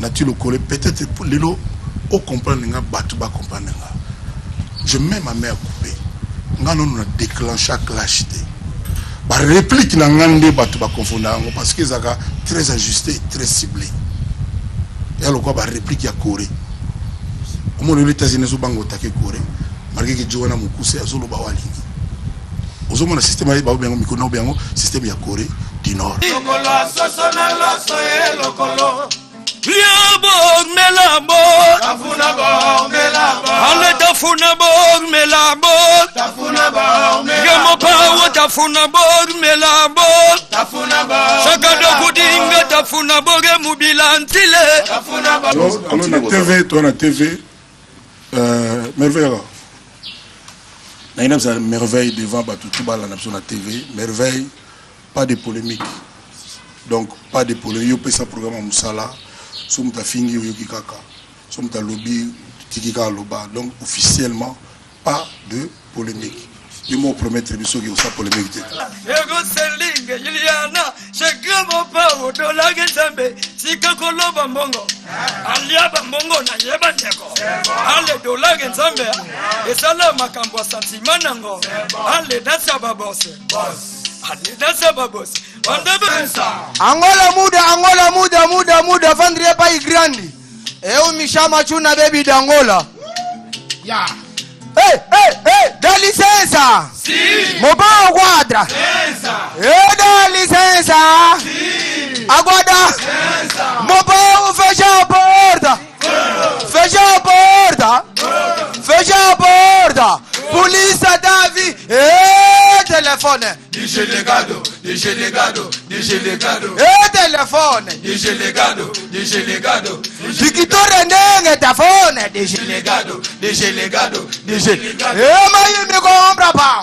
nature le collé peut-être pour les lots au comprendre nga batu ba comprendre nga. Je mets ma mère coupée. Nga non a déclenché clash té. Ba réplique na ngande batu ba confondre parce que zaka très ajusté, très ciblé. Et alors quoi ba réplique ya Corée. Au moins les États-Unis so bango také Corée. Marqué que Joana Mukuse azolo ba walingi. Ozomona système ya ba bengo mikono bengo système ya Corée du Nord. Liabor melabor tafuna bor melabor ale tafuna bor melabor tafuna bor melabor pawo tafuna bor melabor tafuna bor sakado kudinga tafuna bor mubilantile tafuna bor. Alors na TV toi na TV merveille. Na merveille devant tout bala na sur TV, merveille, pas de polémique. Donc pas de polémique, yo pesa programme musala. Sommes ta fingi ou yokikaka, sommes ta lobby tikika loba. Donc officiellement pas de polémique. Du mot promettre biso qui sa polémique. Ego selling Juliana, chegamo pa odola gezambe, sikako loba mbongo. Alia mbongo na yeba ndeko. Ale dola gezambe, esala makambo sentiment nango. Ale dasa babose. Boss. Ale dasa babose. Angola muda vandrie pa igrandi. Eu mishama chuna baby d'Angola. Ya. Hey, dá licença. Sim. Mobile quadra. Licença. Dá licença. Sim. Aguarda. Licença. Mobile fecha a porta. Fecha a porta. Fecha a porta. Polícia Davi. Telefone. DJ Legado. Telefone. DJ Legado. Victoria Nenge tafone. DJ Legado. Mai me compra pão.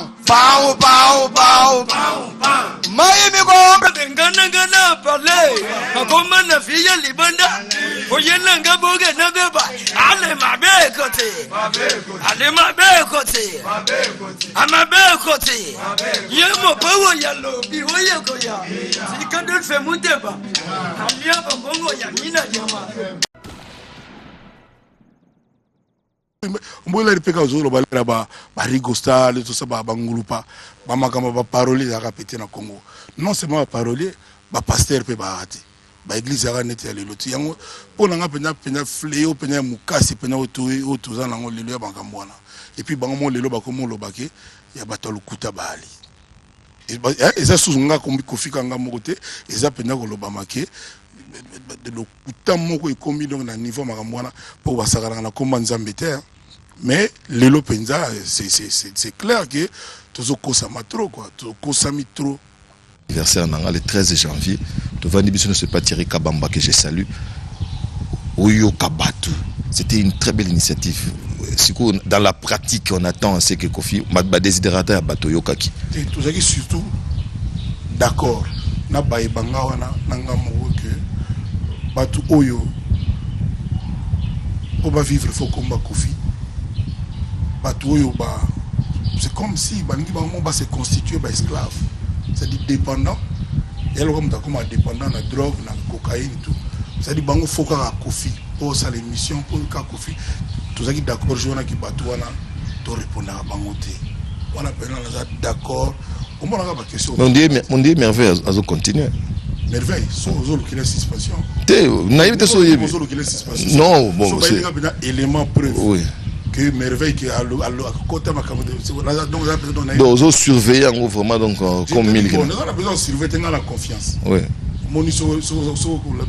Mai me compra ngana pale. Akoma na filha libanda. Oyena ngaboge na beba. Ale mabekote. Amabekote. Yemo pawo ya lobi oye koya. Sikando fe muteba. Alia bongo ya mina jama. Mbola ripeka ozolo balera ba rigosta le tout ça ba bangulupa ba makamba ba parolier ya répéter na Congo. Non seulement ba parolier, ba pasteur pe ba ati. Ba église ya neti ya lelo. Yango pona nga penya fléau penya mukasi penya otuza na ngo lelo ya bangambwana. Et puis bango mo lelo ba komo lobake ya bato lukuta bali. Et ça sous nga kombi kofika nga mokote, et ça penya ko lobamake de lokuta moko ekomi donc na niveau makambwana pour basakana na komba nzambe te. Mais lelo penza c'est clair que tozo kosama trop quoi, tozo kosami trop. Anniversaire le 13 janvier, devant l'émission ce pas Thierry Kabamba que je salue. Oyo Kabatu. C'était une très belle initiative. Dans la pratique, on attend c'est que Kofi m'a désidératé à Bato Yokaki. Tout ça qui surtout d'accord. Na bae banga wana nanga mo que Bato Oyo pour va vivre faut combat Kofi. Bato Oyo ba c'est comme si bangi bango ba se constituer ba esclave. C'est-à-dire dépendant. Et alors comme dépendant de la drogue, de la cocaïne tout. C'est-à-dire bango faut qu'à Kofi pour ça l'émission pour qu'à Kofi. Tout ça qui d'accord je wana qui bato wana to répondre à bangote. On appelle là d'accord. On va la question. On dit merveille à continuer. Merveille, so ozolo qui la suspension. Té, naïveté so yebi. Non, bon, c'est un élément preuve. Oui. Que merveille qui a côté ma caméra donc aux surveiller en vraiment donc comme mille on a besoin de surveiller la confiance. Oui. Mon le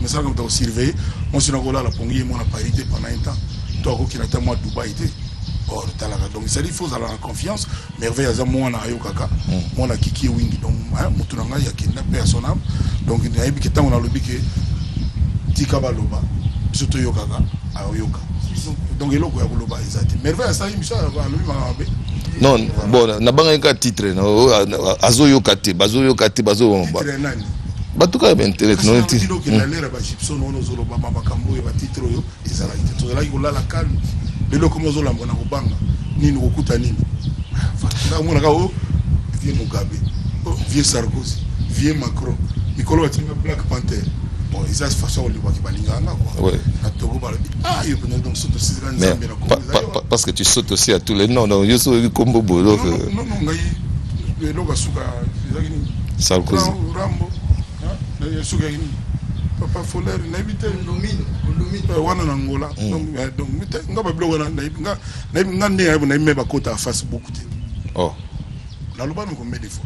message comme tu surveiller on se la pongi mon parité pendant un temps toi qui n'a moi Dubaï or talaka donc ça il faut avoir la confiance merveille à moi na ayokaka mon a kiki wingi donc mutu nanga ya kinna personnel donc il y a bi que on a lobby que tika baloba surtout yokaka ayoka. Donc il y a merveille ça non bon na banga ka titre azoyo kate bazoyo kate bazo batuka ba internet non titre donc la lera ba gypson no zolo ba makambo ya titre yo ezala ite to la ko la calme lelo comme zo lamba na kubanga nini ukuta nini na ka o vieux Mugabe vieux Sarkozy vieux Macron Nicolas Tinga Black Panther bon ils ont façon de voir qui balinganga quoi Ouais. na Togo balobi ah yo peut donc surtout si Mais nzambe na Congo parce que tu sautes aussi à tous les noms. Donc, yo combo boulot. non ngai loka suka ezakini Sarkozy. Rambo hein suka ini papa Foller na éviter Olomini wana na Angola donc nga ba biloko nga ndenge na imeba kota Facebook te Oh. na loba no combien de fois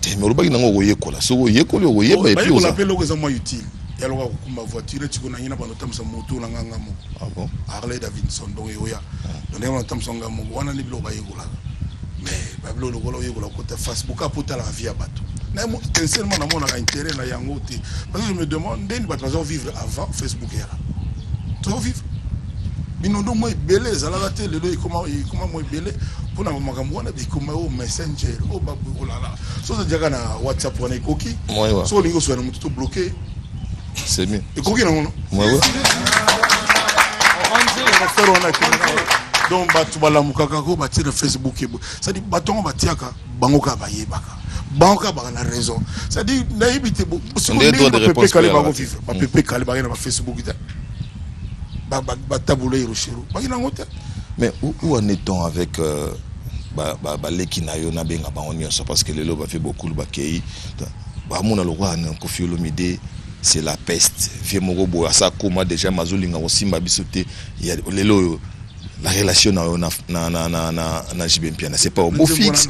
Mais olobaki nango oyekola. So oyekoli oyeba et puis on oza. appelle loko za moi utile ya loka kokuma voiture tiko na yina bano tamsa moto na nganga mo Ah bon. Harley Davidson donc yoya donc na tamsa nganga mo wana ni biloko bayekola mais ba biloko lokola oyekola kota Facebook apota la vie ya bato na mo sincèrement na mona ka intérêt na yango te parce que je me demande ndeni bato bazo vivre avant Facebook era to vivre binondo mo ebele ezalaka te lelo ekoma mo ebele mpona makambo wana bikoma o messenger o babu olala so ozadiaka na WhatsApp wana ekoki so olingi oswela motu to bloqué C'est mieux. ekoki nango no Ouais. affaire wana donc bato balamukaka ko batie na Facebook ebo c'est-à-dire bato ngo batiaka bango ka bayebaka bango ka baka na raison c'est-à-dire nayebi te bo pepe kale bango vivre bapepe kale baka na Facebook te batabula Hiroshima baki nango te. Mais où en est-on avec Leki Nayo na benga bango nyonso parce que lelo ba fait beaucoup le bakei ba mona le roi na Koffi Olomide c'est la peste vie moko bo asa koma déjà mazolinga osimba bisote ya lelo la relation na JB Mpiana c'est pas au beau fixe.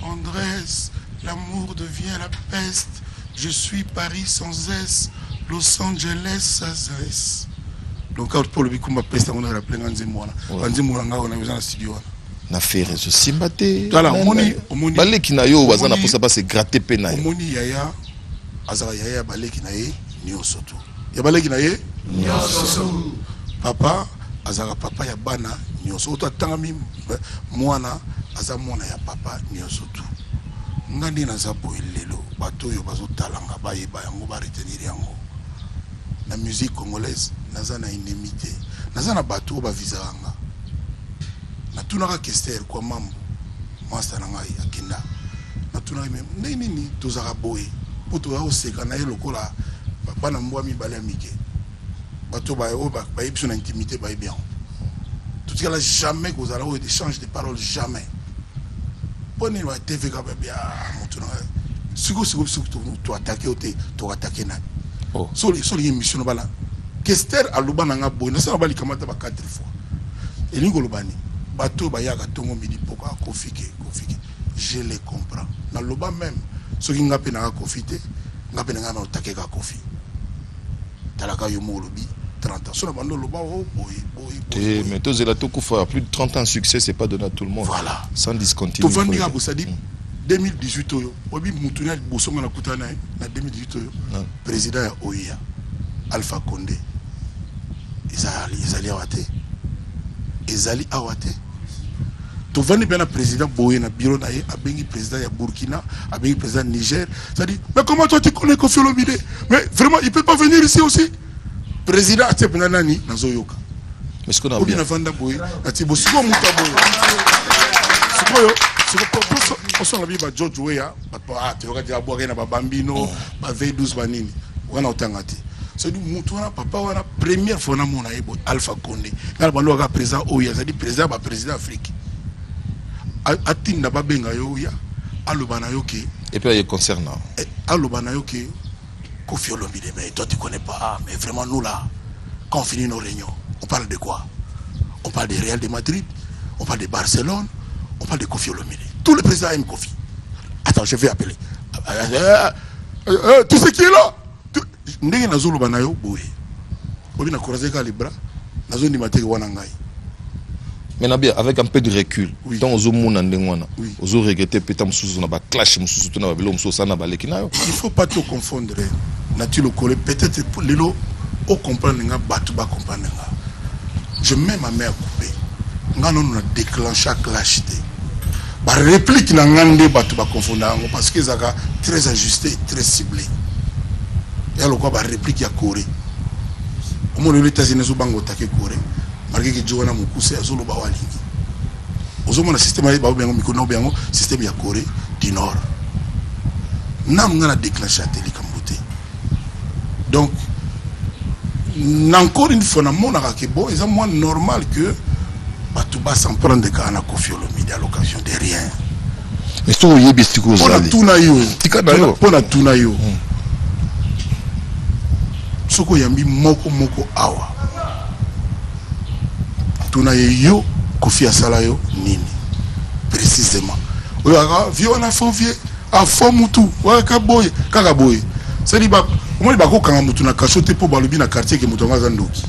Andrés, l'amour devient la peste. Je suis Paris sans S, Los Angeles sans S. Donc quand pour le bikumba peste on a rappelé Nzimwana. Nzimwana nga on a besoin de studio. Na fait réseau simbate. Voilà, omoni Leki Nayo baza na posa pas se gratter pena. Omoni yaya azara yaya Leki Naye nyonso tu. Ya Leki Naye nyonso. Papa azara papa ya bana nyonso to tangami mwana aza mwana ya papa nyonso tu. Ngandi na za boelelo bato yo bazo talanga bayeba yango ba retenir yango. Na musique congolaise naza na indemnité naza na bato ba vizanga na tunaka Kester kwa mambo master na ngai akenda na tunaka nini tozaka boye poto ya oseka na ye lokola bana mbwa mibale amike bato ba yebiso na intimité ba bien tout ce là jamais kozala o échange de paroles jamais poni ba TV ka ba bien mutuna siko to attaquer o te to attaquer na Oh. So les émissions bala. Kester aluba nanga boy na sa bali kamata ba 4 fois. Elingo lobani. Bato ba yaka tongo midi poka kofike. Je les comprends. Na loba même so ki ngape na kofite, ngape na na otake ka kofi. Talaka yo mo lobi 30 ans. So na bando loba oh boy. Mais tous la tokufa plus de 30 ans succès c'est pas donné à tout le monde. Voilà. Sans discontinuer. To vandi ka bosadi 2018 oyo obi mutuna bosonga na kutana na 2018 oyo président ya OIA Alpha Condé ezali awate to vandi bena président boye na bureau na ye abengi président ya Burkina abengi président Niger ça dit mais comment toi tu connais Koffi Olomide mais vraiment il peut pas venir ici aussi président ate pena nani nazoyoka mais ce qu'on a bien na vanda boye ati bosiko muta boye sikoyo on a vu George Weah, tu vois qu'il y a Bambino, V12 Banini, on a otangati. C'est du Moutouna, papa, on a première fois na mon aïbo Alpha Condé. Quand on a président Oya, ça dit président Afrique. Atinda Babenga Yoya, Alubana Yoke. Et puis il est concernant. Alubana Yoke, Koffi Olomide, mais toi tu connais pas, mais vraiment nous là, quand on finit nos réunions, on parle de quoi? On parle des Real de Madrid, on parle de Barcelone. On parle de Koffi Olomide. Tous les présidents aiment Koffi. Attends, je vais appeler. Tu sais qui est là? Ndenge nazolo banayo boye. Obi na croiser ka les bras. Nazo ni mateke wana ngai. Maintenant bien avec un peu de recul. Oui. Tant ozo mona ndenge wana. Oui. Ozo regretter peut-être mususu na ba clash mususu to na ba bilo mususu na ba Leki Nayo. Il faut pas tout confondre. Nature le peut-être pour les lots au comprendre nga batu ba comprendre nga. Je mets ma main à couper. Nga non a déclenché clash té. Ba réplique na ngande batu ba confondre parce que ça très ajusté, très ciblé. Ya lokwa ba réplique ya Corée. Au moins les États-Unis zo bango take Corée. Marqué que Joana Mukuse azolo ba walingi. Ozo mona système ba bengo mikono bengo système ya Corée du Nord. Nam ngana déclenché télé kamboté. Donc, encore une fois, c'est moins normal que tu vas s'en prendre des cas à Kofi Olomide à l'occasion de rien. Mais si vous avez dit que vous avez dit, pour tout naïo. Soko yambi moko awa. Tout naïo, Kofi Asalayo, nini. Précisément. Oui, vieux, on a fond vieux. A fond moutou. Ouais, kaboy. Kakaboy. C'est-à-dire, moi, je suis un peu cachoté pour balobi na quartier qui mouton mazandoki.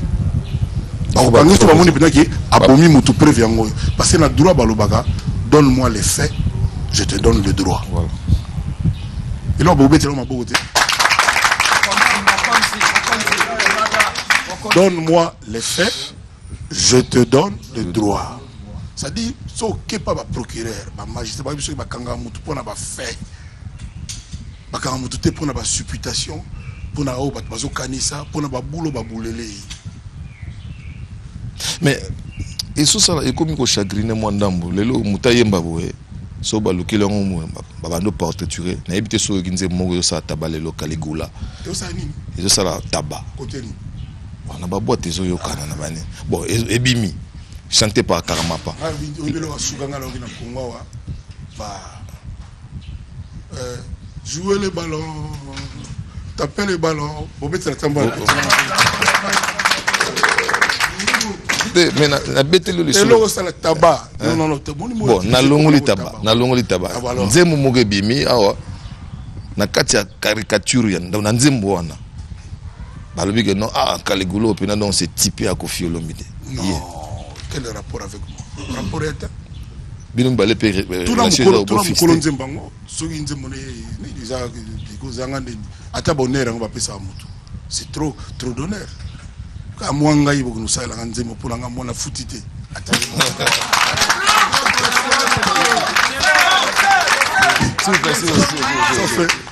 Parce que na droit balobaka, donne-moi les faits, je te donne le droit. Voilà. Et là, donne-moi les faits, je te donne le droit. Ça dit, ce n'est pas le procureur, le magistrat, le pour la fait. Pour la supputation, pour la kanisa, pour la boulot, mais et ça et comme ko chagriner moi ndambo lelo mutayemba boye so balukile ngo babando portraituré na ebité so ginze mongo sa tabale local gula et ça la taba on a babote zo yokana na bani bon ebimi chanté par Karamapa jouer le ballon taper le ballon pour mettre la tambour. Mais na betelo le so le tabac non bon na longoli tabac nzembo moge bimi awa na kati ya caricature ya na nzembo wana balobi que non Kaligulo pena donc c'est typé à Kofi Olomide. Non, quel rapport avec moi? Rapport est bino balé pe tout le nzembango soki nzembo ne déjà kozanga ndeni ata bonheur ngo bapesa mutu c'est trop d'honneur. Ka mwanga yibo kunusala nzembo pour nga mona futite ata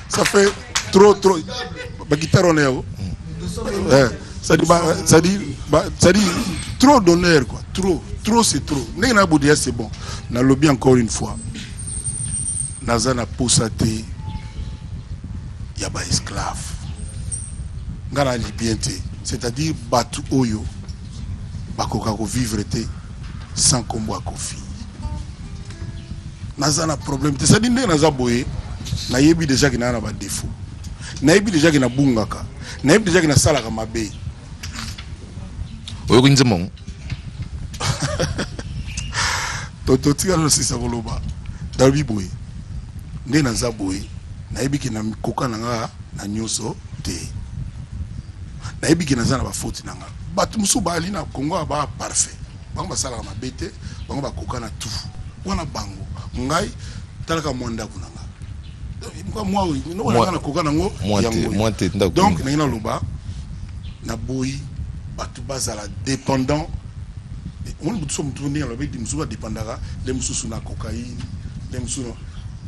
ça fait trop ba guitare on est ça dit trop d'honneur quoi, trop c'est trop. N'est boudia c'est bon. Na lobby encore une fois. Nazana posate yaba esclave. Ngana libienté, c'est-à-dire batu oyo bakoka ko vivre té sans combo Kofi. Nazana problème, c'est-à-dire naza boye na yebi déjà ki na ba défaut. Na yebi déjà ki na bungaka. Na yebi déjà ki na salaka mabe. Oyo nzemong toto tika no sisa koloba dabi boy nde naza boy nayebi ki na koka nanga na nyoso te nayebi ki naza na ba faute nanga batu musu bali na Kongo ba parfait bango basala ka mabete bango bakoka na tout wana bango ngai talaka mwanda kunanga moi no wana na koka nango yango donc na loba na boy batu bazala dépendant. On ne peut pas tourner avec des musulmans dépendants, les musulmans na cocaïne, les musulmans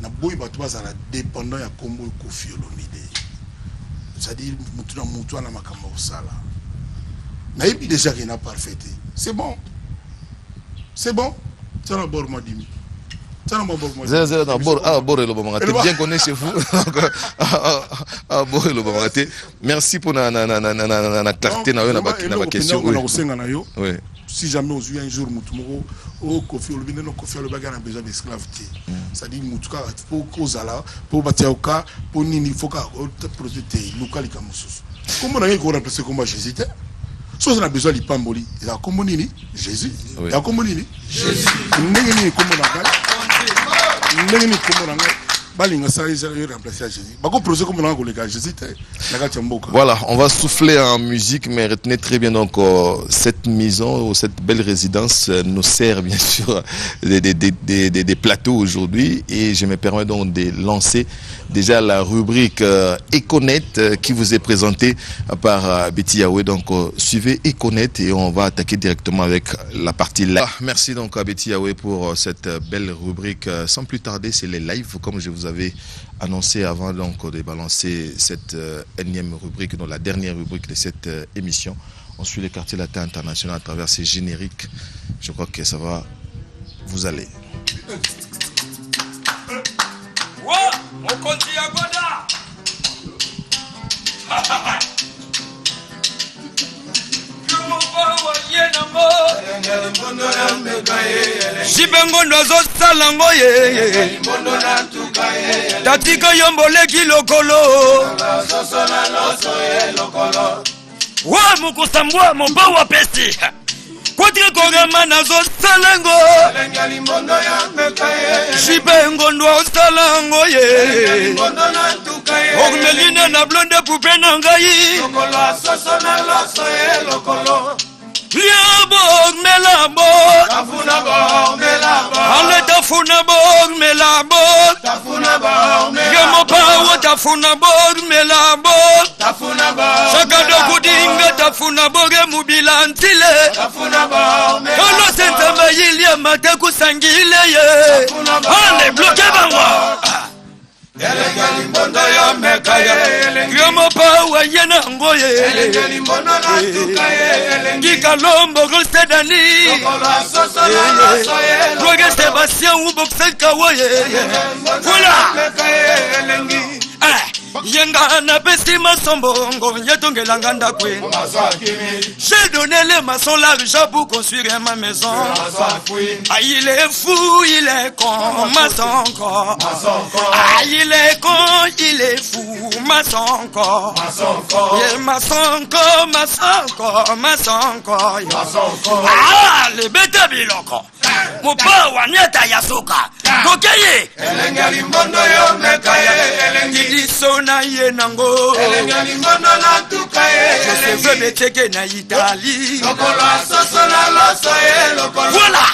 na boy batu bazala dépendant ya Kombo Kofi Olomide. C'est-à-dire mutu na makambo sala. Na yebi déjà qu'il n'a parfait. C'est bon. Ça na bord madimi. Ça na bord madimi. Zéro bord le bon matin. Bien connaît chez vous. Bord le bon matin. Merci pour na clarté na na question. Oui. Si jamais on a un jour au Kofi Olomide no Kofi Olomide a besoin d'esclaves, c'est-à-dire mutuka pour kozala pour batiaoka pour nini foka protéger local comme ça. Comment on a qu'on remplacer comme Jésus? Si on a besoin de pamboli, il y a comme nini Jésus. Il y a comme nini Jésus. Nini comme on a nini comme on a voilà, on va souffler en musique, mais retenez très bien donc cette maison, cette belle résidence nous sert bien sûr des plateaux aujourd'hui, et je me permets donc de lancer déjà la rubrique Econet qui vous est présentée par Betty Yahweh. Donc suivez Econet et on va attaquer directement avec la partie live. Merci donc à Betty Yahweh pour cette belle rubrique. Sans plus tarder, c'est les lives comme je vous avais annoncé avant donc de balancer cette énième rubrique, donc la dernière rubrique de cette émission. On suit les quartiers latins internationaux à travers ces génériques. Je crois que ça va vous aller. Jibengo nozo salango ye Tatika yombole kilokolo Wa mukusambwa mba wa pesi Kwadre kogama nazo salango Jibengo nozo salango ye Ogmeline na blonde poupe nangayi Liabog melabog Tafuna bog melabog Ale tafuna bog melabog Tafuna bog melabog Yamo pawo tafuna bog melabog Tafuna bog Sakado kudinga tafuna boge mubilantile Tafuna bog melabog Kolo sentamba yilia mate kusangile ye Ale bloke bangwa Elengali mbondo yo mekaye Yamo pawo yena ngoye Elengali mbondo na tukaye Gikalombo gulsedani Lokolo asoso na loso ye Roge Sebastien ubokselka woye Fula Mekaye elengi Yenga na pesi masombongo Yetongela nganda kwe J'ai donné les maçons l'argent pour construire ma maison Il est fou, il est con, maçon encore il est con, il est fou, maçon encore maçon encore, maçon encore les bêtes biloko Mopa wanyeta yasuka Kokeye Elengali mbondo yo mekaye elengi Sona ye nango Elengali mbondo na tukaye Je veux me teke na Italie Lokolo asoso na loso ye lokolo Voilà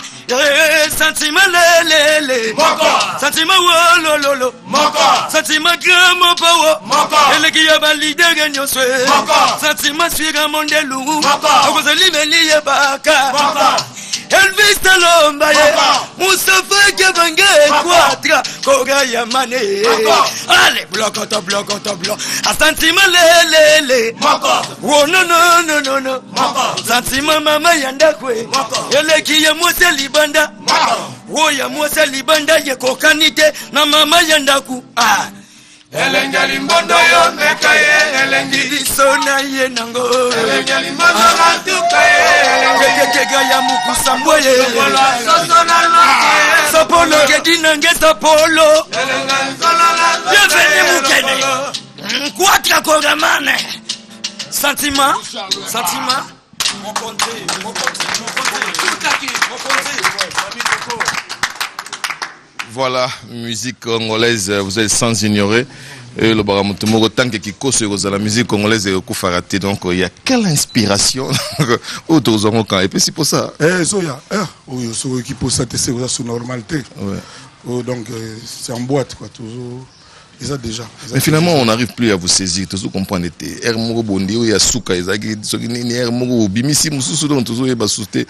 Sentiment lele Moko Sentiment wolololo Moko Sentiment gramo pawo Moko Eleki ya balide genyo swe Moko Sentiment suiga mondelu Moko Akozali meli ye baka Moko Elvis Talomba ye Moustapha Kebange Quatra Koga Yamane Allez bloco A sentiment lele Moko Oh no Moko Sentiment mama yanda kwe Moko Eleki ya mwese libanda Moko Oh ya mwese libanda ye kokanite Na mama yanda ku Elengali mbondo yo mekaye elengi Sona ye nango Elengali mbondo na tukaye Kekega ya mukusambwe Lokolo asoso na loso Sapolo kedinange sapolo Elengali kola na Bienvenue Mukene Kwatra kogamane Sentiment Mon compte Voilà, musique congolaise, vous êtes sans ignorer. Et le baramutumo tant que qui cause la musique congolaise est koufarate. Donc il y a quelle inspiration autour de quand et puis c'est pour ça. Soya, oui, so qui pose ça c'est sous normalité. Ouais. Donc c'est en boîte quoi toujours. Ça déjà. Mais finalement on n'arrive plus à vous saisir, toujours comprendre était Hermoro Bondi ou Yasuka ezaki ni Hermoro bimisi mususu donc toujours eba souté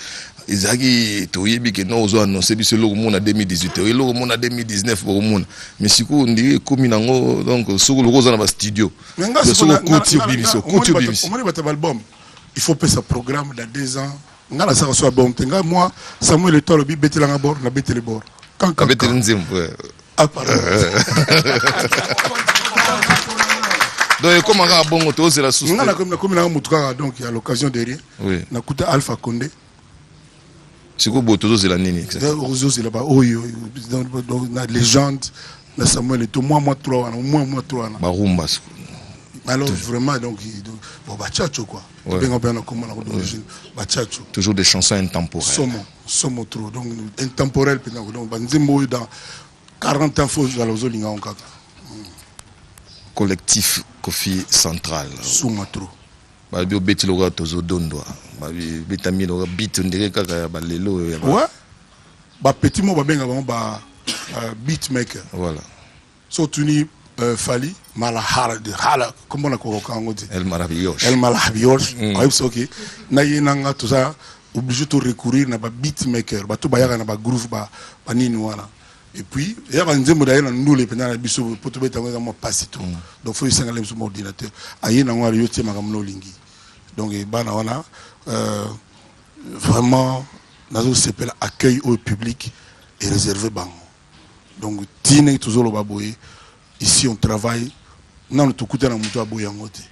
ezaki toyebi que non ozo annoncer biso lo mona 2018 et lo mona 2019 pour mona mais siku ndi komi nango donc soko lokoza na ba studio soko koti bimiso on m'a dit album il faut payer sa programme dans 2 ans ngala ça soit album tenga moi Samuel Eto'o le betela nga bord na betele bord quand betele nzembo ah pardon. Donc comment on a bon auto c'est la source. Donc il y a l'occasion de rien. Oui. Na kuta Alpha Condé. C'est quoi botozo c'est la nini exactement. Ozo c'est là-bas. Oh donc la légende na Samuel Eto'o moi 3 ans, moi 3 ans. Barumba. Alors vraiment donc bon bachacho quoi. Ben on peut en comment d'origine bachacho. Toujours des chansons intemporelles. Somo trop donc intemporel donc banzimbo dans 40 ans faut jouer aux Olinga Onkaka. Collectif Kofi Central. Soumatro. Babi obeti loga tozo dondwa. Babi betami loga beat ndire kaka ba lelo ya ba. Ouais. Ba petit mo ba benga ba beatmaker. Voilà. So tuni Fali Malahara de Hala comment on a koka ngoti. El Maravilloso. El Maravilloso. C'est OK. Na yinanga tout ça obligé de recourir na ba beatmaker, ba to ba yaka na ba groove ba nini wana. Et puis, il y a un nzembo d'ailleurs nous les pendant la biso pour te mettre dans passe tout. Donc faut essayer d'aller sur mon ordinateur. Aïe na ngwa yote makamlo lingi. Donc bana wana vraiment nazo s'appelle accueil au public et réservé bango. Donc tine toujours le baboye. Ici on travaille non tout côté na muto aboye ngote.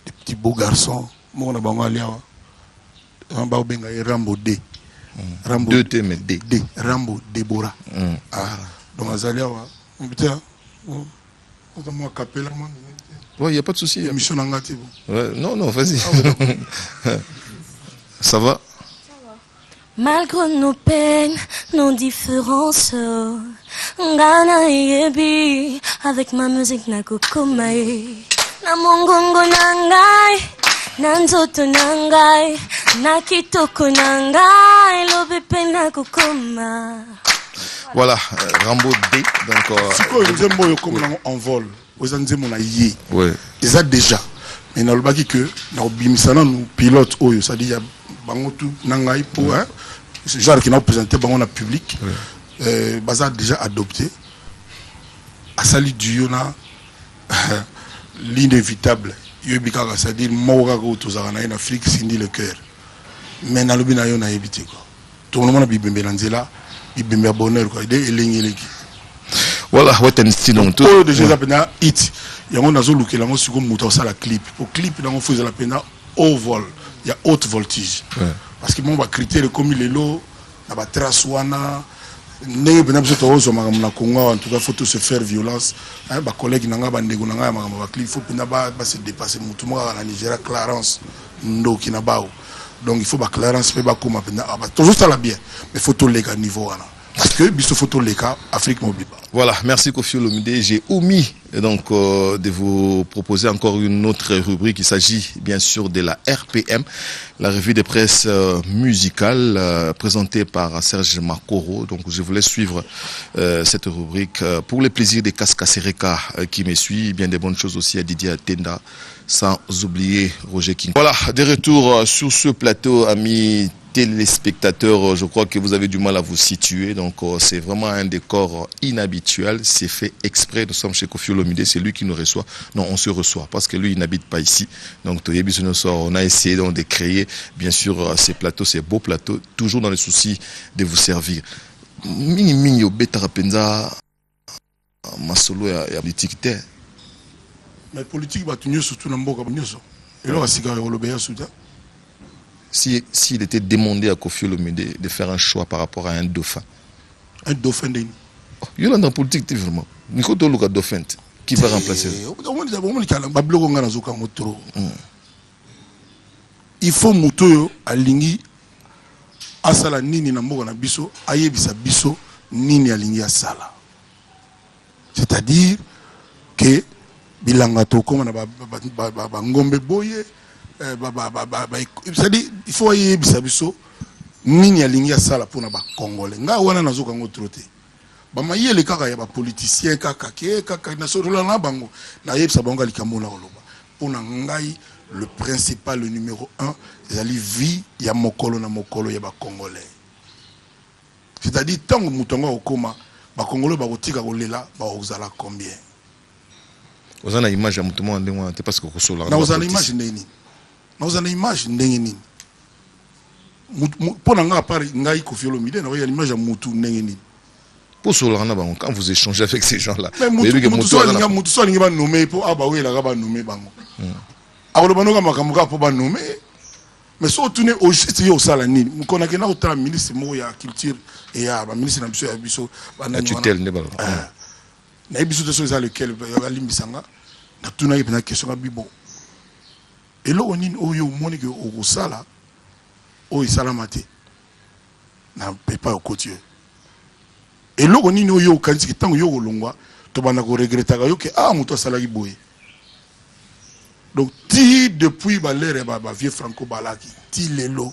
Des petits beaux garçons, mon na bango aliawa. On ba benga Rambo D. Rambo 2T mais D. D. Rambo Deborah. Donc Azalia, putain, moi capella moi. Ouais, il y a pas de souci. Mission nangati. Ouais, non, vas-y. Ça va? Malgré nos peines, nos différences, Ngana yebi avec ma musique na kokomae, na mongongo nangai, na nzoto nangai, na kitoko nangai, lobepe na kokoma. Voilà, Rambo D. Donc. C'est quoi le nzembo yo comme en vol? Aux nzembo na yé. Ouais. Déjà déjà. Mais na lobaki que na bimisana nous pilote oyo, ça dit ya bango tout nangai pour hein. Ce genre qui n'a présenté bango na public. Baza déjà adopté. A sali du yona l'inévitable. Yo bikaka ça dit moka ko tozaka na en Afrique sindi le cœur. Mais na lobi na yo na éviter quoi. Tout le monde a bibembe na nzela, bibembe bonheur quoi. Ide elengeleki. Voilà, ouais, t'as un style donc tout. Oh, déjà, ça hit. Il y a un azul qui est sur la clip. Pour clip, il y a un peine haut vol. Il y a haute voltige. Parce que mon critère comme il est là, il y a trace wana. Ne ben abso to zo na Congo en tout cas faut se faire violence. Ba collègue nanga ba ndego nanga ma clip faut pena ba se dépasser mutu mo na Nigeria Clarence ndo kinabao. Donc il faut ba Clarence pe ba koma pena toujours ça la bien. Mais faut to les niveau wana. Parce que biso photo les cas Afrique mobile. Voilà, merci Kofi Olomide. J'ai omis donc de vous proposer encore une autre rubrique. Il s'agit bien sûr de la RPM, la revue de presse musicale présentée par Serge Makoro. Donc je voulais suivre cette rubrique pour le plaisir des Kaskasereka qui me suit. Bien des bonnes choses aussi à Didier Atenda, sans oublier Roger King. Voilà, de retour sur ce plateau, amis téléspectateurs, je crois que vous avez du mal à vous situer, donc c'est vraiment un décor inhabituel, c'est fait exprès. Nous sommes chez Kofi Olomide, c'est lui qui nous reçoit. Non, on se reçoit parce que lui il n'habite pas ici, donc on a essayé donc de créer bien sûr ces plateaux, ces beaux plateaux, toujours dans le souci de vous servir. Mingi mingi obetara penza masolo ya politique. Mais politique va tenir surtout dans mboka nyoso. Et là asika ya olobeya souda. S'il était demandé à Kofi Olomide de faire un choix par rapport à un dauphin. Un dauphin d'Ini. Il y a dans la politique, vraiment. Nikoto Luka dauphin. Qui va remplacer? Il faut Moutoyo alingi asala nini na mboka na biso, ayebisa biso nini alingi asala. C'est-à-dire que bilanga to koma na ba ngombe boye. C'est-à-dire il faut y biso nini alingi sala pour na ba congolais nga wana nazoka ngo troté ba mayele kaka ya ba politicien kaka na sorola na bango na yebisa bango likambo na oloba pour na ngai le principal le numéro 1 ezali vie ya mokolo na mokolo ya ba congolais. C'est-à-dire tant mutonga okoma ba congolais ba kotika kolela ba ozala combien vous en avez image à mutumo ndengwa te parce que kosola na vous en image ndeni. Nous avons une image ndengeni. Pour nga part ngai Kofi Olomide na une image à mutu ndengeni. Pour cela quand vous échangez avec ces gens-là. Mais mutu so linga nommer pour aba we la ba nommer bango. Akolo banoka makamuka pour ba nommer. Mais so tourner au juste yo sala nini. Mukona kena otala ministre mo ya culture et ya ba ministre na biso ya biso ba nani. Tutelle ne ba. Na biso de so za lequel ya limbisanga. Na tuna yipena question ka bibo. Et là, on dit que au sala, au salamate, n'a pas au côté. Et là, on dit que tant que yo longwa, tu vas regretter que ah mon toi salagi boy. Donc ti depuis l'ère vieux Franco Balaki, ti lelo,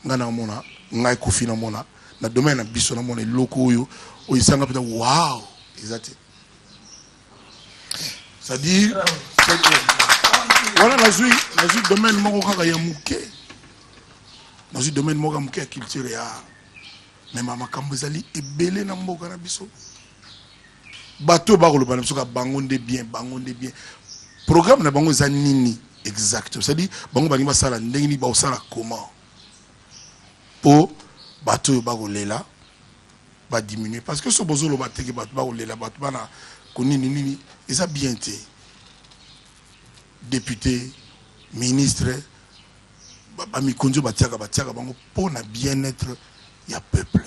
ngana mona, ngai Kofi na mona, na domaine na biso na mona loko yo, o isanga peta wow, exact. C'est-à-dire voilà la domaine moko kaka ya muke. Dans le domaine moko muke ya culture ya. Mais mama kambozali ebele na mboka na biso. Bato ba koloba na biso ka bangonde bien. Programme na bango za nini exact. C'est-à-dire bango bangi ba sala ndenge ba osala comment. Po bato ba kolela ba diminuer parce que so bozolo bateke bato ba kolela bato bana konini nini eza bien té. Député, ministre, bamikonjo batiaka bango pour na bien-être il y a peuple.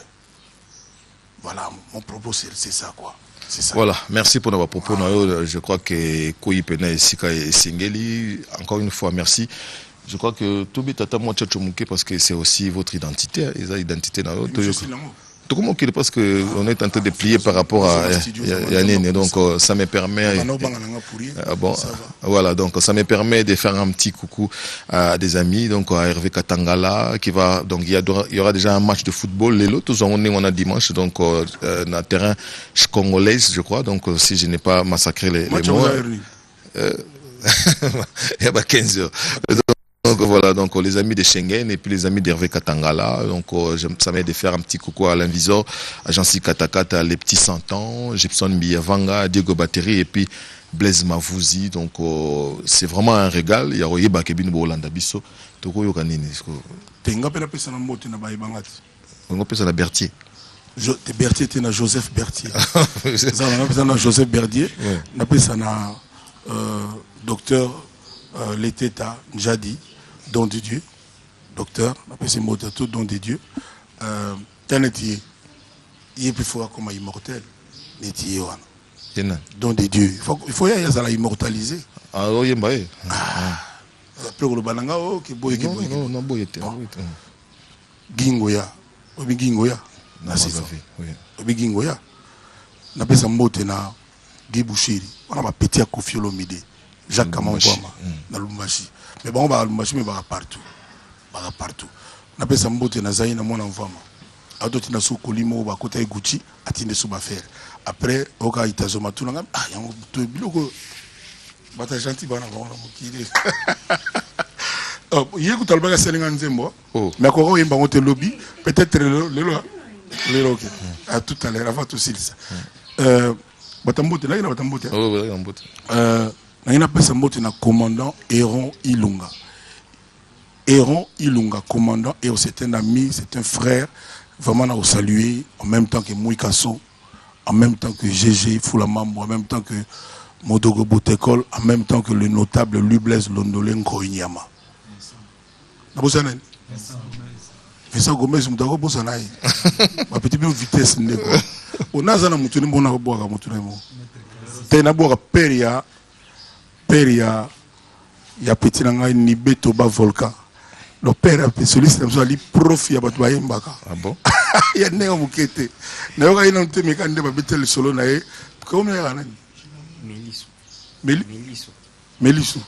Voilà, mon propos, c'est ça, quoi. Ça. Voilà, merci pour nos propos. Je crois que Koyi Pena Sika et Singeli, encore une fois, merci. Je crois que Tobi Tata Mouachachomuke, parce que c'est aussi votre identité, l'identité dans l'autre. Tout comme parce qu'on est en train de plier par rapport à Yanine, donc ça me permet. Bon, voilà, donc ça me permet de faire un petit coucou à des amis, donc à Hervé Katangala, qui va, donc il y aura déjà un match de football, les autres, on a dimanche, donc dans le terrain congolais, je crois, donc si je n'ai pas massacré les mots. Il y a 15 heures. Donc voilà, donc les amis de Schengen et puis les amis d'Hervé Katangala. Donc ça m'aide de faire un petit coucou à Alain Visor, à Jancy Katakata, les petits 100 ans, Gibson Biyavanga, Diego Bateri et puis Blaise Mavouzi. Donc c'est vraiment un régal. Il y a Royer Bakebin Bolanda Bisso. Toko Yokanini. Tenga pela pesa na mbote na baibangati. On pesa na Berthier. Berthier était na Joseph Berthier. Ça on a pesa na Joseph Berthier. Na pesa na docteur Leteta Njadi. Don de Dieu, docteur, c'est mot de tout, don de Dieu. Il est plus fort comme immortel. Don de Dieu. Il faut y aller immortaliser. Ah oui, bah oui. Après le balanga, oh, qui boy, qui boy. Non, boy, Gingoya, obi Gingoya. Obi Gingoya. Na pesa mbote na Gibushiri. On a ma petit à Kofi Olomide. Jacques Kamangwama na Lumbashi. Mais bon, on va Lumbashi, mais on va partout. Partout. Na pesa mbote na Zaïna mon enfant. Adote na sou kolimo ba kota Gucci atinde sou ba faire. Après oka itazoma tout nga yango to biloko bata gentil bana ba na mokile. Oh, yeko talbaka selinga nzembo. Mais ko yemba ngote lobby, peut-être le OK. À tout à l'heure avant tout ça. Batambote là, il a batambote. Naina pesa mbote na commandant Héron Ilunga. Héron Ilunga, commandant, et c'est un ami, c'est un frère, vraiment à saluer, en même temps que Mouikasso, en même temps que GG Foulamambo, en même temps que Modogo Botekol, en même temps que le notable Lublez Londolenko Inyama. Vincent Gomez, Moudako Bosanaï. Ma petite vitesse, on a un moutoune, on a boire à moutoune. T'es un boire Peria. Il y a petit nanga ni beto ba volcan. Le père a sollicité ali profi abatu ba yembaka. Ah bon? Il y a néo mukete. Na yoka ina nteme kande ba betel solo na ye. Comment ya nani? Melisu.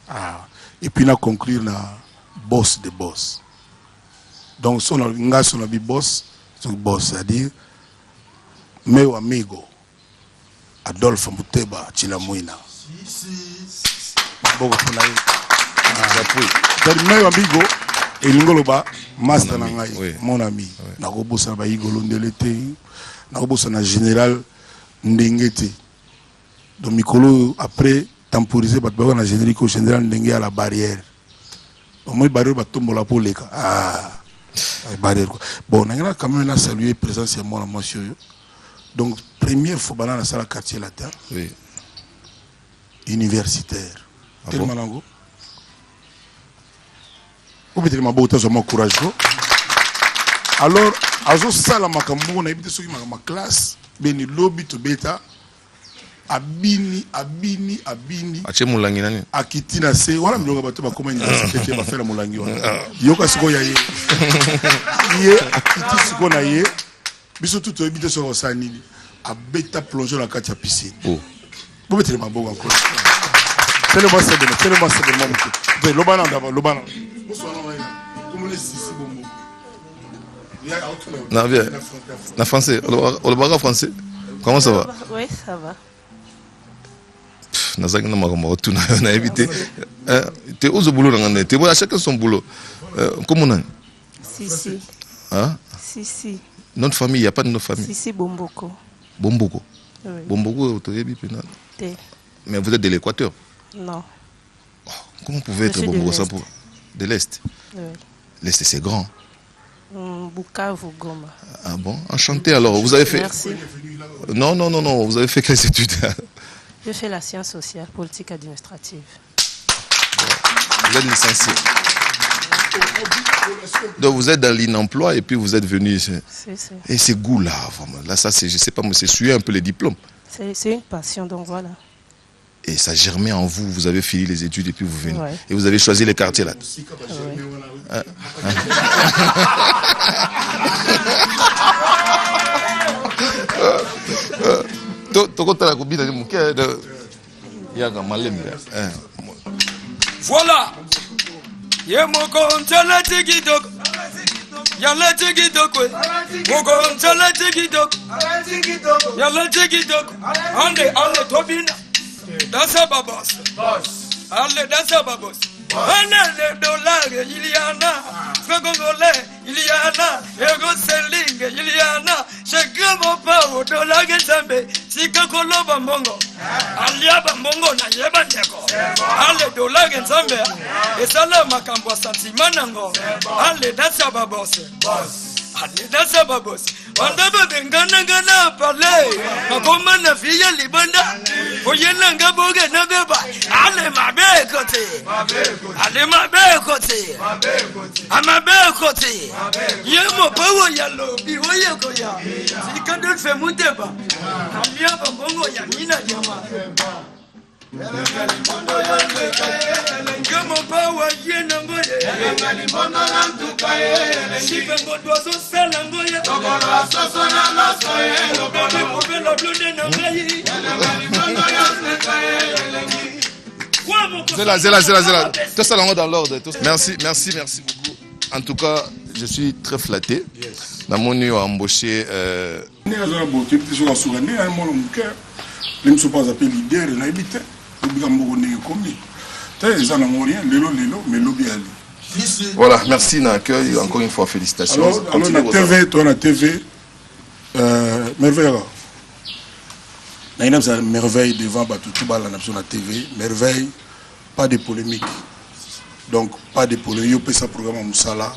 Ah, et puis na conclure na boss de boss. Donc son nga son bi boss, c'est-à-dire meu amigo Adolphe Muteba Chilamwina. Meilleur amigo et l'ingoloba master nangai mon ami na kobosa ba igolo ndelete na kobosa na général ndengete donc mikolo après temporiser ba na générique au général ndenge à la barrière au moins barrière ba tombola pour les barrière bon on a quand même saluer présence à moi monsieur donc première fois dans la salle quartier latin universitaire. Tellement lango. Vous mettez ma beauté sur mon courage. Alors, azo sala makambo na ibite soki ma classe, beni lobby to beta abini. Ache mulangi nani? Akitina se wala mlonga bato ba koma université ba faire mulangi wana. Yoka siko ya ye. Ye akiti siko na ye. Biso tout ibite so sanili. A beta plonger la katia piscine. Vous mettez ma boue encore. Tellement c'est bon. L'obana d'abord, l'obana. Non, viens. La français. On le parle français. Comment ça va? Oui, ça va. Nazaki na makambo tu na évité. T'es où ce boulot là? T'es à chacun son boulot. Comment on? Si. Hein? Si. Notre famille, il n'y a pas de notre famille. Si, Bomboko. Bomboko. Oui. Bomboko, tu es bien. Mais vous êtes de l'Équateur? Non. Oh, comment vous pouvez être Bomboko ça pour de l'Est? Oui. L'Est c'est grand. Bukavu, Goma. Ah bon? Enchanté alors. Vous avez fait? Merci. Non. Vous avez fait quelles études? J'ai fait la science sociale, politique administrative. Vous êtes licencié. Donc vous êtes dans l'inemploi et puis vous êtes venu. C'est Et ces goûts-là, vraiment, là, ça, c'est, je sais pas, mais c'est suer un peu les diplômes. c'est une passion, donc voilà. Et ça germait en vous, vous avez fini les études et puis vous venez. Ouais. Et vous avez choisi les quartiers là. Voilà. Yemoko ntala tiktok. Yalla tiktok. Moko ntala tiktok. Yalla tiktok. Ande tobina. Dansa babos. Allez dansa babos. Allez dollar iliana. Fragongole iliana. Ego selling iliana. Shekamo pa dollar gesambe. Sikakolo bambongo. Alia bambongo na yeba ndeko. Ale dollar gesambe. Esala makambo santimanango. Ale dansa babos. Ale dansa babos. Wandaba bengana pale. Makoma na fiya libanda. Oyelanga boge na beba. Ale mabe kote. Ale mabe kote. Amabe kote. Yemo pawo yalo biwoye koya. Sikandol fe muteba. Alia bambongo ya nina jama. Kama pawa yena ngoye. Sipengo dozo sala ngoye. C'est là. Tout ça dans l'ordre. Merci beaucoup. En tout cas, je suis très flatté. Dans mon lieu embauché. Je ne suis pas appelé leader, je n'habite Voilà, merci d'accueil. Encore une fois, félicitations. Alors, la TV, merveille. Merveille devant la nation la TV, merveille, pas de polémique. Donc, pas de polémique. Yo pesa programme Moussala,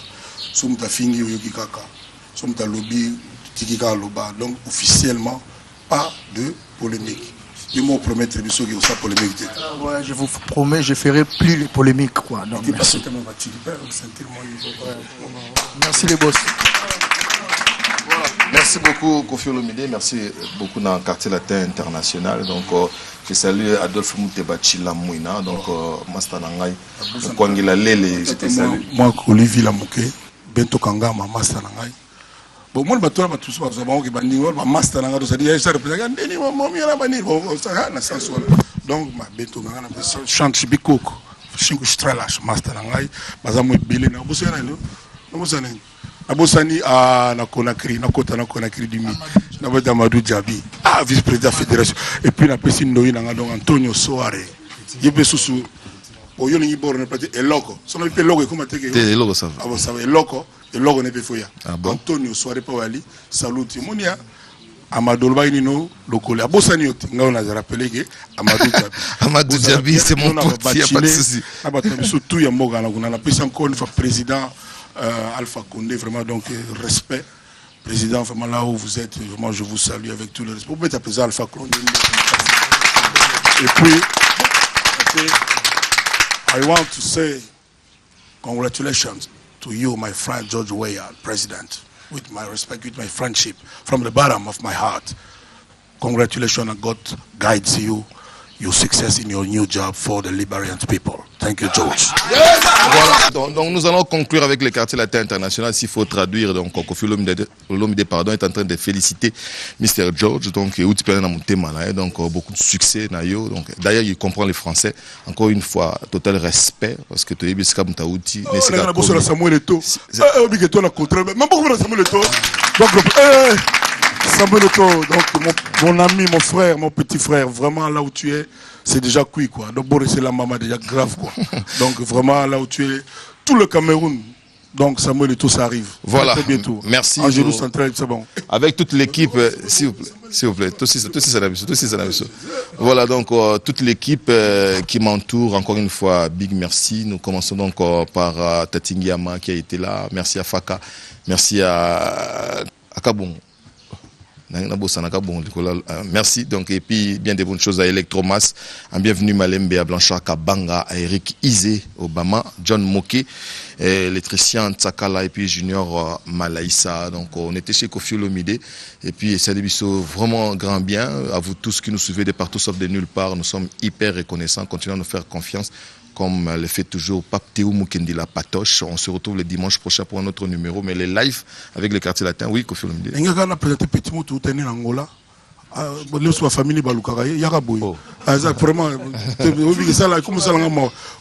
somta fingi yo kikaka, somta lobby tikika loba. Donc, officiellement, pas de polémique. Je me promets que ça polémique. Ouais, je vous promets, je ferai plus les polémiques, quoi. Donc, merci. Merci les boss. Voilà. Merci beaucoup Kofi Olomide, merci beaucoup dans le quartier latin international. Donc je salue Adolphe Mouteba Chila Mouina, donc Master Nangai, Kwangila Lele, je te salue. Moi Olivier Lamouké, Bento Kangama, Master Nangai. Bon, moi, je suis tous les gens qui sont master donc, je chante chez Bikok, je suis master na Conakry, na Conakry du Mi, na Amadou Djabi, vice-président fédération, et puis na Pessi Ndoyi, donc Antonio Soare, Yebe Soussou, Oyoni Borne, et Loco, son nom est Loco, comment t'es Loco, ça va. Ah bon, ça va, et Loco n'est pas fouillé. Antonio Soare Pawali, salut, Timonia, Amadou Bainino, Locole, Abosani, on a rappelé que Amadou Djabi, c'est mon pote, il n'y a pas de souci. Surtout, il y a un peu encore une fois président. Alpha Condé, vraiment, donc respect. Président, vraiment là où vous êtes, vraiment je vous salue avec tout le respect. Vous pouvez appeler Alpha Condé. Et puis, I want to say congratulations to you, my friend George Weah, President, with my respect, with my friendship, from the bottom of my heart. Congratulations, and God guides you, your success in your new job for the Liberian people. Thank you, George. Voilà. Donc nous allons conclure avec le quartier latin international. S'il faut traduire, donc Kofi Olomide, pardon, est en train de féliciter Mr. George. Donc beaucoup de succès. Donc d'ailleurs, il comprend les Français. Encore une fois, total respect parce que tu es Mtaouti. Samuel Eto'o. Samuel Eto'o, donc mon ami, mon frère, mon petit frère, vraiment là où tu es, c'est déjà cuit quoi. Donc Boris c'est la maman déjà grave quoi. Donc vraiment là où tu es, tout le Cameroun. Donc Samuel Eto'o ça arrive. Voilà. Très bientôt. Merci. Angelou Central, c'est bon. Avec toute l'équipe, s'il vous plaît. Voilà donc toute l'équipe qui m'entoure. Encore une fois, big merci. Nous commençons donc par Tatingiama qui a été là. Merci à Faka. Merci à Kabong. Merci. Donc, et puis, bien des bonnes choses à Electromas. Un bienvenue Malembe, à Blanchard Kabanga, à Eric Izé, Obama, John Moke, l'électricien Tsakala, et puis Junior Malaïsa. Donc, on était chez Kofi Olomide. Et puis, Sadibiso, vraiment grand bien. À vous tous qui nous suivez de partout sauf de nulle part. Nous sommes hyper reconnaissants. Continuons à nous faire confiance. Comme le fait toujours Pape Théo Mukendi la Patoche. On se retrouve le dimanche prochain pour un autre numéro. Mais les lives avec le quartier latin, oui, Kofi Olomide. Il y a un présenté petit mot tout en Angola. La famille Baluka, il y a Raboui. Vraiment, comme ça,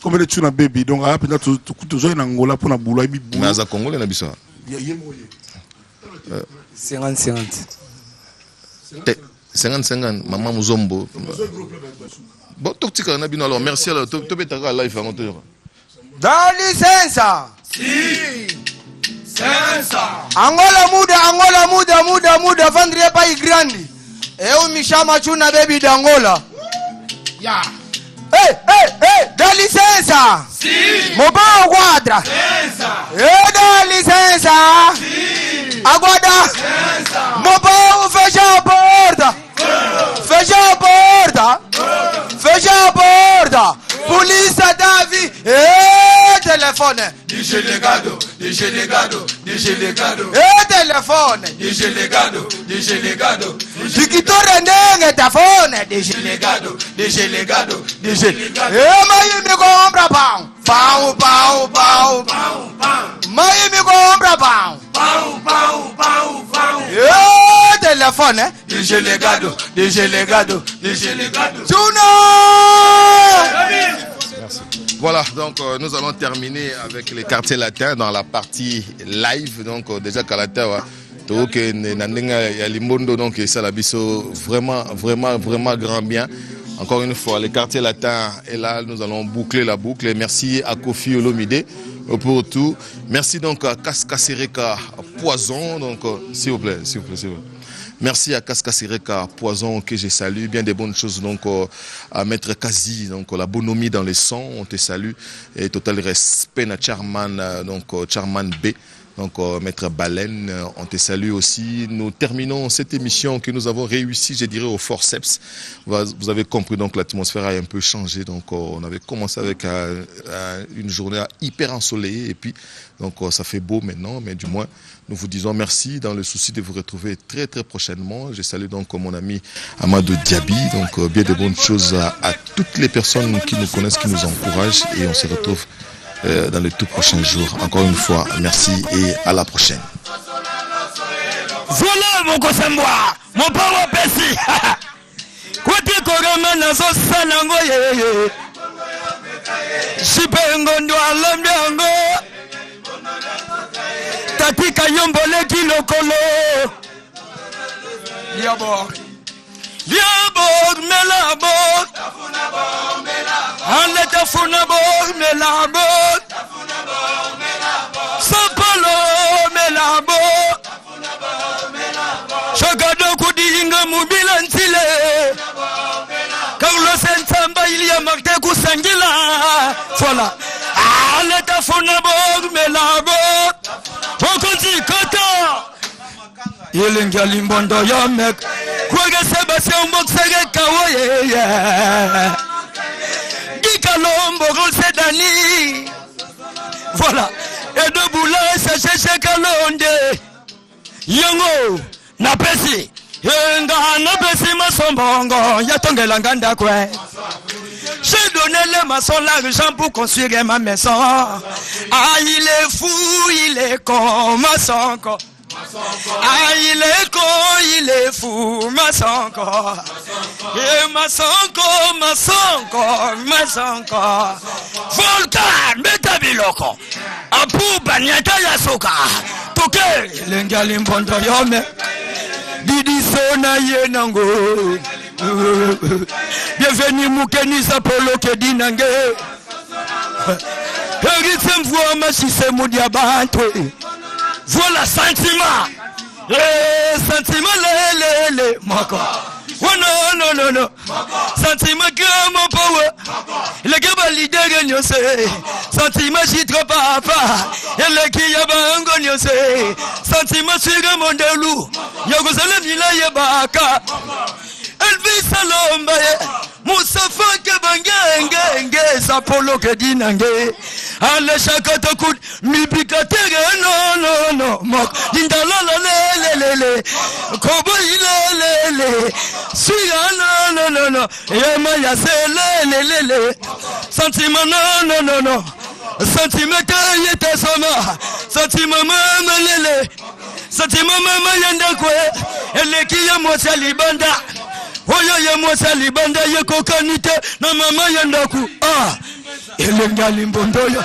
comme les tuna baby. Donc, il y a toujours en Angola pour la boule. Mais à Congo, il y a 50-50. 50-50, maman Muzombo. Bon, alors merci alors. Tu peux être live en monteur. Dans licença. Si. Sensa. Angola muda vandria pa igrandi. Eu mishama chuna baby d'Angola. Ya. Hey, dá licença. Si. Mobão quadra. Sensa. Dá licença. Si. Aguarda. Sensa. Mobão fecha a porta. Fecha a porta. Fecha a porta. Polícia Davi. Telefone. DJ Legado. Telefone. DJ Legado. Victoria Nenge telefone. DJ Legado. Mãe me compra pão. Pão. Mãe me compra pão. Pão. Telefone. DJ Legado. Tuna. Voilà, donc nous allons terminer avec les quartiers latins dans la partie live. Donc déjà Kalata, donc ça vraiment grand bien. Encore une fois, les quartiers latins et là nous allons boucler la boucle. Et merci à Kofi Olomide pour tout. Merci donc à Kaskasereka Poison. Donc s'il vous plaît. Merci à Kaskasereka Poison que je salue. Bien des bonnes choses donc à Maître Kazi, donc la bonhomie dans les sons, on te salue. Et total respect à Charman, donc Charman B. Donc, Maître Baleine, on te salue aussi. Nous terminons cette émission que nous avons réussi, je dirais, au forceps. Vous avez compris, donc l'atmosphère a un peu changé. Donc, on avait commencé avec une journée hyper ensoleillée. Et puis, donc, ça fait beau maintenant. Mais du moins, nous vous disons merci dans le souci de vous retrouver très, très prochainement. Je salue donc mon ami Amadou Diaby. Donc, bien de bonnes choses à toutes les personnes qui nous connaissent, qui nous encouragent. Et on se retrouve dans les tout prochains jours. Encore une fois, merci et à la prochaine. Voilà mon Kosemboa, mon pauvre Pessi. Côté Korama nazo sanango ye. Shipengo ndo alambiango. Tati kayombole kilokolo. Liabor melabor. Ale tafunabor melabor. Sapalo melabor. Chagado kudinga mubilantile. Carlos Nsamba ilia marté kusangila. Voilà. Ale tafunabor melabor. Okonzi kata. Yelenga limbondo yamek. Kwega Sébastien Moksege kawaye. Gikalombo Golsedani. Voilà. Et de boula sache kalonde. Yongo napesi. Yenga napesi masombongo. Yatongela nganda kwe. J'ai donné les maçons l'argent pour construire ma maison. Ah, il est fou, il est con, maçon. Ah, il est fou, maçon. Et maçon. Volcan, metabiloko. Apu banyata yasuka. Toke, lengalim bondo yome. Didi sona yenango. Bienvenue Moukeni Sapolo Kedinange. Voilà sentiment. Sentiment le moko. Oh non. Sentiment que mon power. Le gars leader gagne. Sentiment chitro papa. Et le qui a bango yose sentiment suiga mondelu yagozale mila yebaka Elvis Salomba Moussafa Kebangenge Sapolo Kedinange Ale Shakata Kud Milpikatege no Mok Dindalala lele Kobo lele Suya no Yema Yase lele Sentiment no Sentiment yete sama Sentiment lele Sentiment yanda kwe Eleki ya mocha libanda Oyo ye mosa libanda ye kokanite na mama yandaku elengali mbondoyo